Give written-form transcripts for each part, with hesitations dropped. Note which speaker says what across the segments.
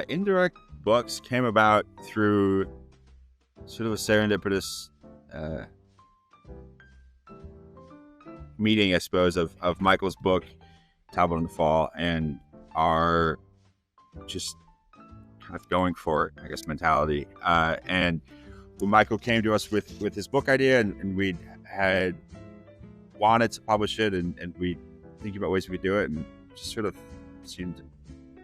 Speaker 1: Indirect Books came about through sort of a serendipitous meeting, I suppose, of Michael's book, Talbot the Fall, and our just kind of going for it, I guess, mentality. And when Michael came to us with his book idea, and we had wanted to publish it, and we thinking about ways we could do it, and just sort of seemed,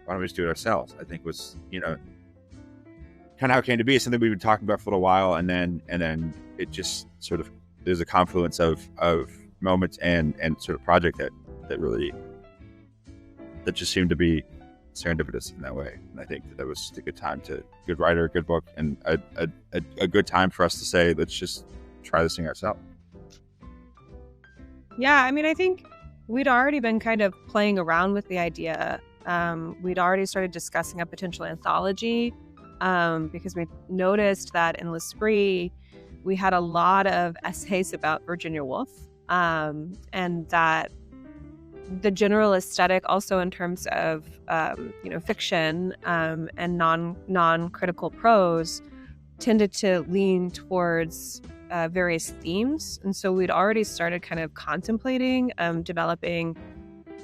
Speaker 1: why don't we just do it ourselves? I think was, kind of how it came to be. It's something we've been talking about for a little while, and then it just sort of, there's a confluence of moments and sort of project that really, that just seemed to be serendipitous in that way. And I think that was a good writer, good book, and a good time for us to say, let's just try this thing ourselves.
Speaker 2: Yeah, I mean, I think we'd already been kind of playing around with the idea. We'd already started discussing a potential anthology because we noticed that in L'Esprit, we had a lot of essays about Virginia Woolf, and that the general aesthetic, also in terms of fiction and non-critical prose, tended to lean towards various themes. And so we'd already started kind of contemplating developing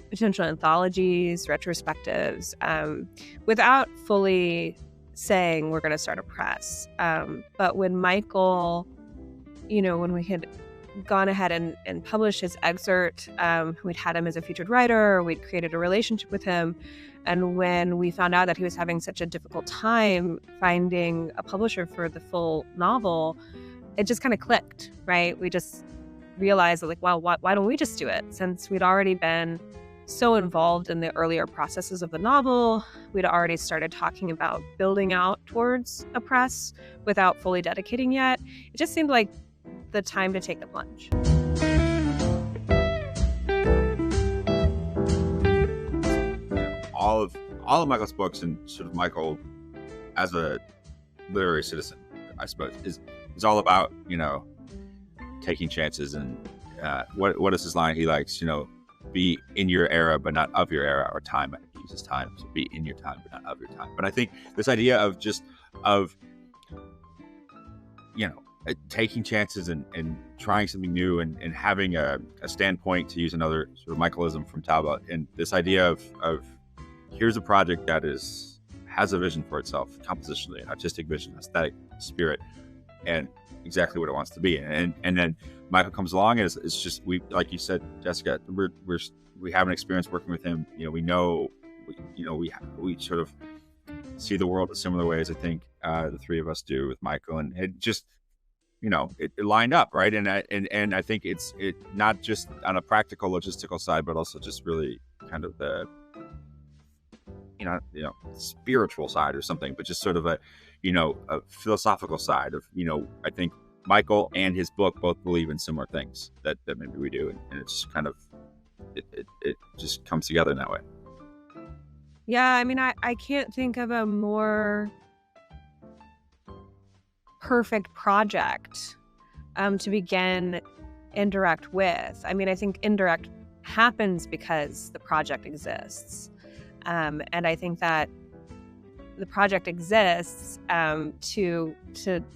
Speaker 2: potential anthologies, retrospectives, without fully saying we're going to start a press. But when Michael, when we had gone ahead and published his excerpt, we'd had him as a featured writer, we'd created a relationship with him. And when we found out that he was having such a difficult time finding a publisher for the full novel, it just kind of clicked, right? We just realized, like, well, why don't we just do it? Since we'd already been so involved in the earlier processes of the novel, we'd already started talking about building out towards a press without fully dedicating yet. It just seemed like the time to take the plunge.
Speaker 1: All of Michael's books, and sort of Michael as a literary citizen, I suppose, is all about, taking chances. And what is his line? He likes, be in your era, but not of your era, or time. He uses time, so be in your time, but not of your time. But I think this idea of taking chances and trying something new and having a standpoint, to use another sort of Michaelism from Talbot, and this idea of here's a project that has a vision for itself, compositionally, an artistic vision, aesthetic, spirit, and exactly what it wants to be. And then Michael comes along, and it's just, we, like you said, Jessica, we have an experience working with him. We know, we sort of see the world in similar ways. I think the three of us do with Michael, and it just, it lined up, right? And I think it not just on a practical, logistical side, but also just really kind of the spiritual side or something, but just sort of a philosophical side of, I think Michael and his book both believe in similar things that maybe we do. And it's just kind of, it just comes together in that way.
Speaker 2: Yeah, I mean, I can't think of a more perfect project to begin Indirect with. I mean, I think Indirect happens because the project exists. And I think that the project exists to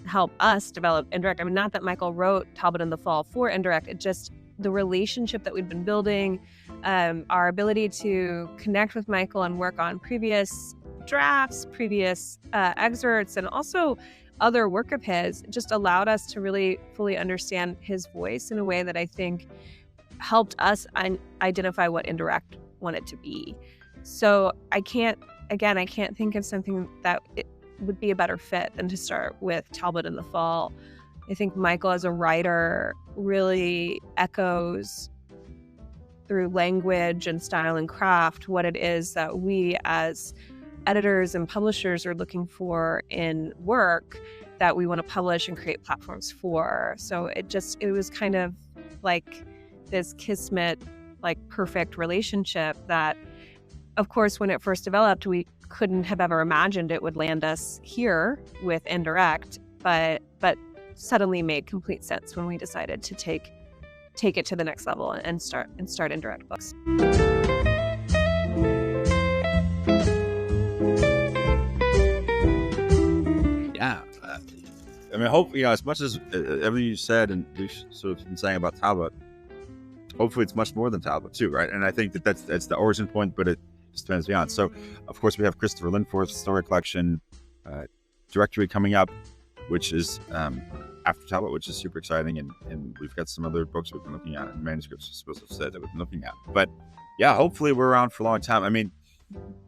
Speaker 2: help us develop Indirect. I mean, not that Michael wrote Talbot and the Fall for Indirect, it just, the relationship that we've been building, our ability to connect with Michael and work on previous drafts, previous excerpts, and also other work of his, just allowed us to really fully understand his voice in a way that I think helped us identify what Indirect wanted to be. So I can't think of something that it would be a better fit than to start with Talbot in the Fall. I think Michael as a writer really echoes through language and style and craft what it is that we as editors and publishers are looking for in work that we want to publish and create platforms for. So it was kind of like this kismet, like perfect relationship that, of course, when it first developed, we couldn't have ever imagined it would land us here with Indirect, but suddenly made complete sense when we decided to take it to the next level and start Indirect Books.
Speaker 1: I mean, hope, as much as everything you said and we've sort of been saying about Talbot, hopefully it's much more than Talbot too, right? And I think that's the origin point, but it just depends beyond. So, of course, we have Christopher Linforth's story collection, directory coming up, which is after Talbot, which is super exciting, and we've got some other books we've been looking at and manuscripts, I suppose I've said, that we've been looking at. But yeah, hopefully we're around for a long time. I mean,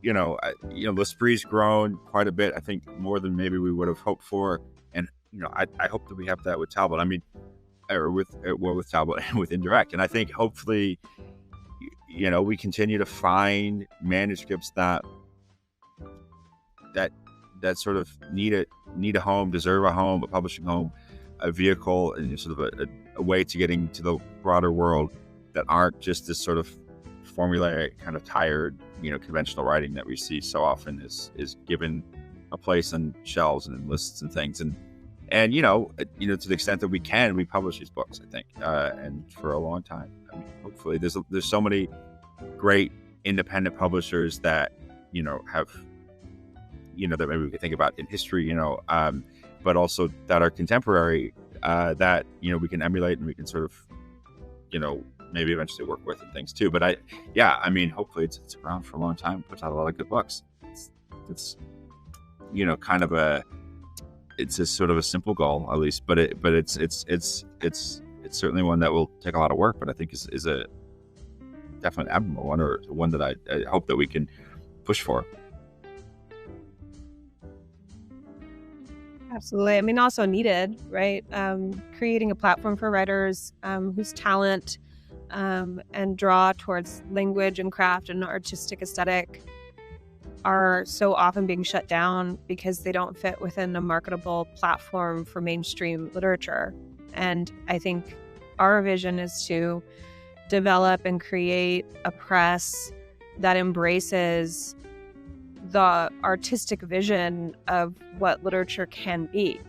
Speaker 1: L'Esprit's grown quite a bit. I think more than maybe we would have hoped for, and I hope that we have that with Talbot. I mean, or with Talbot and with Indirect, and I think hopefully, we continue to find manuscripts that sort of need a home, deserve a home, a publishing home, a vehicle, and sort of a way to getting to the broader world that aren't just this sort of formulaic, kind of tired, conventional writing that we see so often is given a place on shelves and in lists and things. And to the extent that we publish these books, I think, and for a long time. I mean, hopefully there's so many great independent publishers that, have, that maybe we could think about in history, but also that are contemporary, that, we can emulate and we can sort of, maybe eventually work with and things too. But I mean, hopefully it's around for a long time, puts out a lot of good books. It's kind of it's a sort of a simple goal, at least, but it's certainly one that will take a lot of work, but I think is a definitely admirable one, or one that I hope that we can push for.
Speaker 2: Absolutely. I mean, also needed, right? Creating a platform for writers whose talent and draw towards language and craft and artistic aesthetic are so often being shut down because they don't fit within a marketable platform for mainstream literature. And I think our vision is to develop and create a press that embraces the artistic vision of what literature can be.